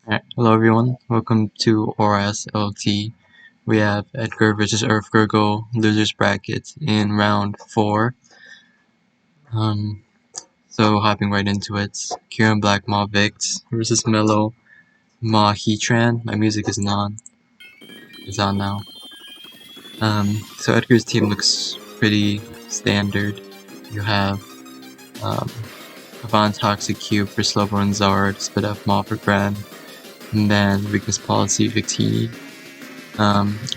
Alright, hello everyone, welcome to ORAS LT. We have Edgar versus Urfgurgle losers bracket in round 4. Um, so hopping right into it, Kieran Black Ma Vict versus Mellow Ma Heatran. My music is on now. So Edgar's team looks pretty standard. You have Avant Toxic Cube for Slowbro and Zard, Spit F Ma for Gren, and then Weakness Policy Victini.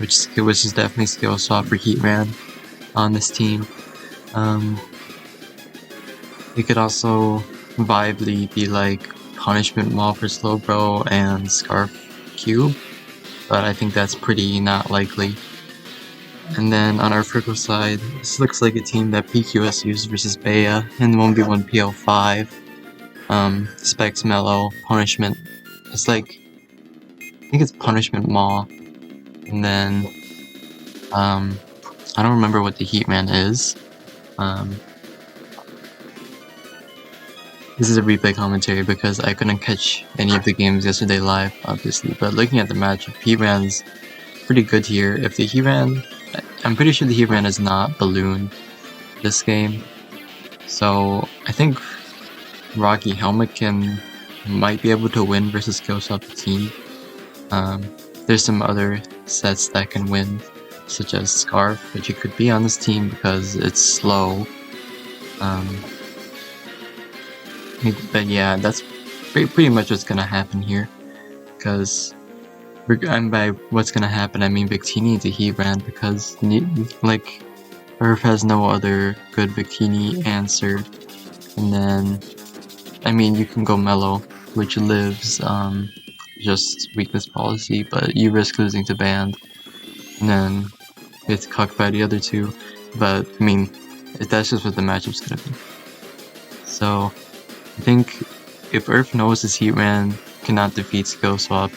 Which is definitely skill swap for Heatran on this team. It could also viably be like Punishment Maul for Slowbro and Scarf Cube, but I think that's pretty not likely. And then on our Urfgurgle side, this looks like a team that PQS used versus Bea in 1v1 PL5. Specs Mellow, Punishment. It's like, I think it's Punishment Maul. And then, I don't remember what the Heatran is. This is a replay commentary because I couldn't catch any of the games yesterday live, obviously. But looking at the matchup, Heatran's pretty good here. If the Heatran, I'm pretty sure the Heatran is not Balloon this game. So I think Rocky Helmet might be able to win versus Killshot the team. There's some other sets that can win, such as Scarf, which it could be on this team because it's slow. But yeah, that's pretty much what's gonna happen here. Because, by what's gonna happen, I mean Victini to Heatran, because, like, Urf has no other good Victini answer. And then, I mean, you can go Mellow, which lives, just Weakness Policy, but you risk losing to Band. And then, it's cucked by the other two. But, I mean, that's just what the matchup's gonna be. So, I think if Urf knows his Heatran cannot defeat Skill Swap,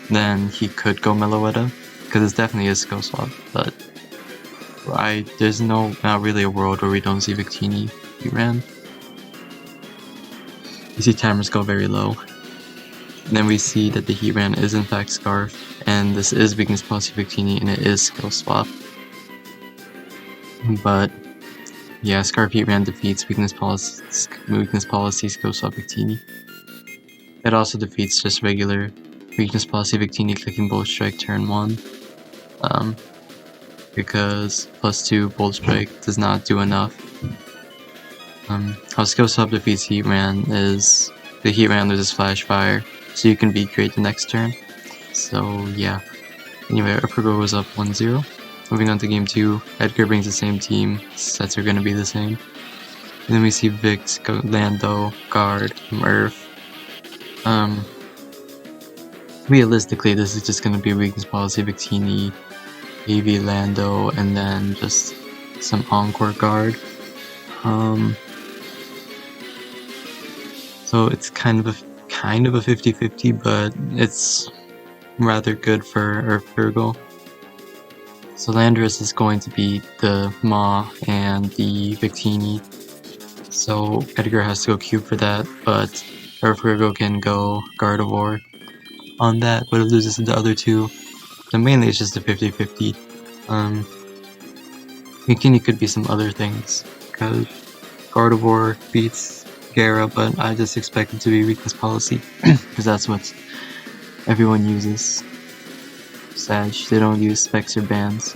then he could go Meloetta, because it's definitely a Skill Swap, but there's not really a world where we don't see Victini Heatran. You see timers go very low. And then we see that the Heatran is in fact Scarf, and this is Weakness Policy Victini, and it is Skill Swap. But yeah, Scarf Heatran defeats Weakness Policy Skill Swap Victini. It also defeats just regular Weakness Policy Victini clicking Bolt Strike turn 1. Because +2 Bolt Strike does not do enough. How Skill Swap defeats Heatran is the Heatran loses Flash Fire, so you can beat Great the next turn. So yeah. Anyway, Urfgurgle was up 1-0. Moving on to game 2, Edgar brings the same team, sets are going to be the same. And then we see Vix, Lando, Guard, from Urf. Realistically, this is just going to be Weakness Policy Victini, AV Lando, and then just some Encore Guard. So it's kind of a 50-50, but it's rather good for Urfgurgle. So Landorus is going to be the Ma and the Victini, so Edgar has to go Cube for that, but Urfgurgle can go Gardevoir on that, but it loses to the other two. So mainly it's just a 50-50. Victini could be some other things, because Gardevoir beats Gara, but I just expect it to be Weakness Policy, because that's what everyone uses. Sag, they don't use specs or bands.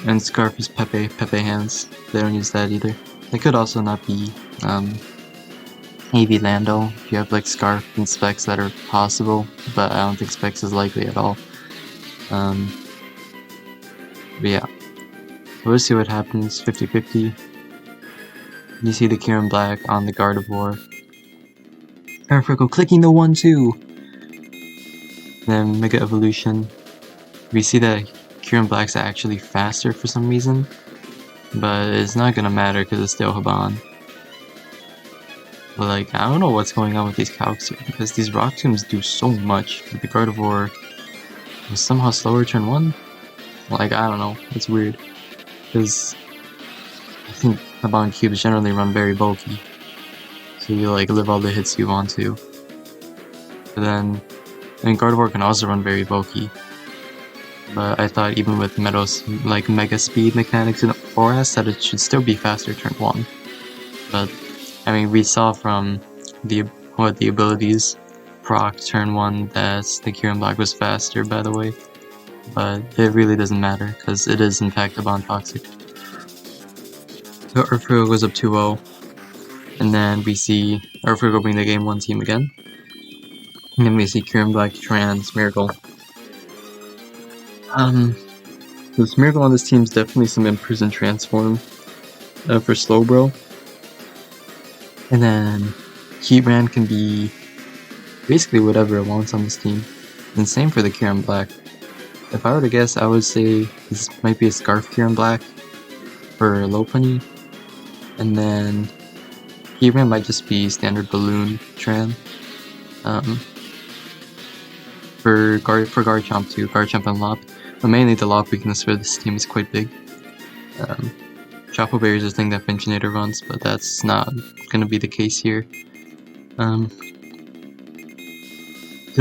And Scarf is Pepe hands, they don't use that either. It could also not be AV Lando, if you have like Scarf and specs that are possible, but I don't think specs is likely at all. But yeah, we'll see what happens, 50-50. You see the Kieran Black on the Gardevoir. Urfgurgle clicking the 1-2! Then Mega Evolution. We see that Kieran Black's actually faster for some reason, but it's not gonna matter because it's still Haban. But like, I don't know what's going on with these calcs here, because these Rock Tombs do so much, but the Gardevoir was somehow slower turn 1? Like, I don't know, it's weird. Because I think Haban cubes generally run very bulky, so you like live all the hits you want to. But then, I mean, Gardevoir can also run very bulky. But I thought even with Meadow's like Mega Speed mechanics in ORAS that it should still be faster turn 1. But I mean, we saw from the abilities proc turn 1 that the Kyurem Black was faster, by the way. But it really doesn't matter because it is in fact a Bond Toxic. So Urfgurgle goes up 2-0, and then we see Urfgurgle being the game 1 team again. And then we see Kyurem Black trans Smeargle. The Smeargle on this team is definitely some Imprisoned Transform for Slowbro. And then Heatran can be basically whatever it wants on this team. And same for the Kyurem Black. If I were to guess, I would say this might be a Scarf Kyurem Black for Lopunny. And then Heatran might just be standard Balloon Tran. For Garchomp too, Garchomp and Lop. But mainly the Lop weakness for this team is quite big. Choco Berry is a thing that Finchinator runs, but that's not gonna be the case here. So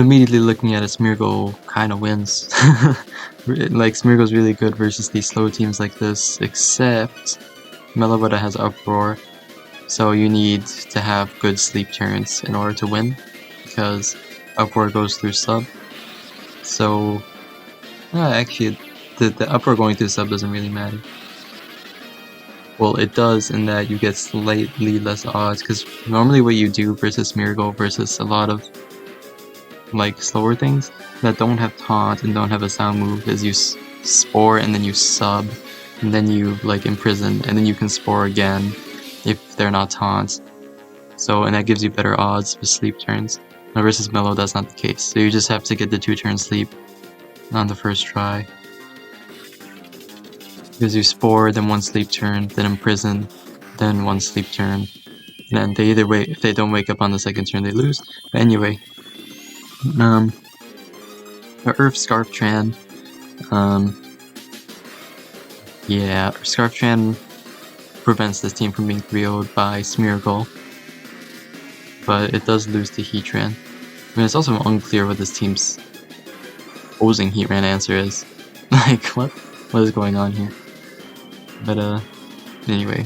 immediately looking at it, Smeargle kinda wins. Like, Smeargle's really good versus these slow teams like this, except Meloetta has Uproar, so you need to have good sleep turns in order to win, because Uproar goes through sub. So, actually, the Uproar going through sub doesn't really matter. Well, it does in that you get slightly less odds, because normally what you do versus Smeargle versus a lot of like slower things that don't have taunt and don't have a sound move is you spore and then you sub and then you like imprison and then you can spore again if they're not taunts. So, and that gives you better odds with sleep turns. Now versus Mellow, that's not the case. So you just have to get the 2-turn sleep on the first try. Because you spore, then 1 sleep turn, then imprison, then 1 sleep turn. And then they either wait, if they don't wake up on the second turn, they lose. But anyway. The Earth Scarf Tran. Yeah, Scarf Tran prevents this team from being 3-0'd by Smeargle. But it does lose to Heatran. I mean, it's also unclear what this team's opposing Heatran answer is. Like, what is going on here? But, anyway.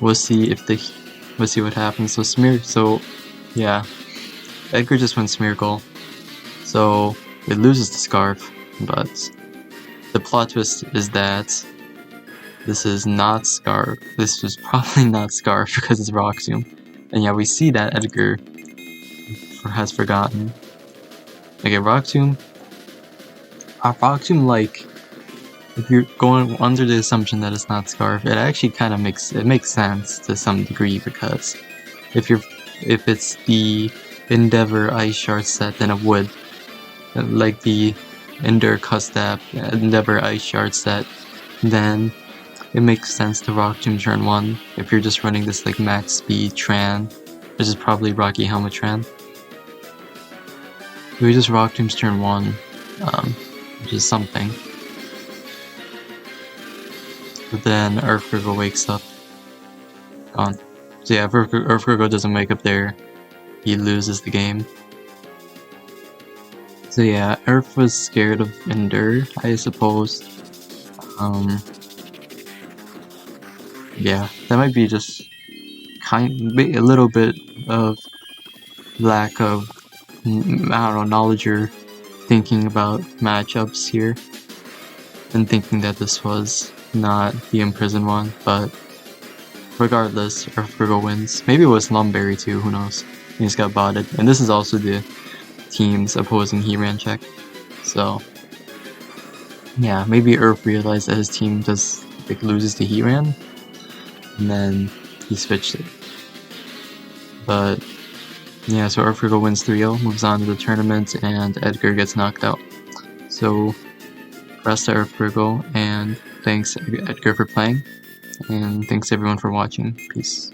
We'll see what happens. So, yeah. Edgar just went Smeargle. So, it loses the Scarf, but the plot twist is that this is not Scarf. This was probably not Scarf because it's Rock Tomb. And yeah, we see that Edgar has forgotten. Okay, Rock Tomb, like, if you're going under the assumption that it's not Scarf, it actually kind of makes sense to some degree, because if it's the Endeavor Ice Shard set, then it would. Like the Endeavor Ice Shard set, then it makes sense to Rock Tomb turn 1 if you're just running this like max speed Tran, which is probably Rocky Helmet Tran. We just Rock Tomb's turn 1, which is something. But then Urfgurgle wakes up. Gone. So yeah, if Urfgurgle doesn't wake up there, he loses the game. So yeah, Urf was scared of Ender, I suppose. Yeah, that might be just a little bit of lack of, I don't know, knowledge or thinking about matchups here, and thinking that this was not the Imprison one, but regardless, Urfgurgle wins. Maybe it was Lumberry too, who knows. He just got botted. And this is also the team's opposing Heatran check. So, yeah, maybe Urf realized that his team loses to Heatran, and then he switched it. But, yeah, so Urfgurgle wins 3-0, moves on to the tournament, and Edgar gets knocked out. So, rest to Urfgurgle, and thanks Edgar for playing, and thanks everyone for watching. Peace.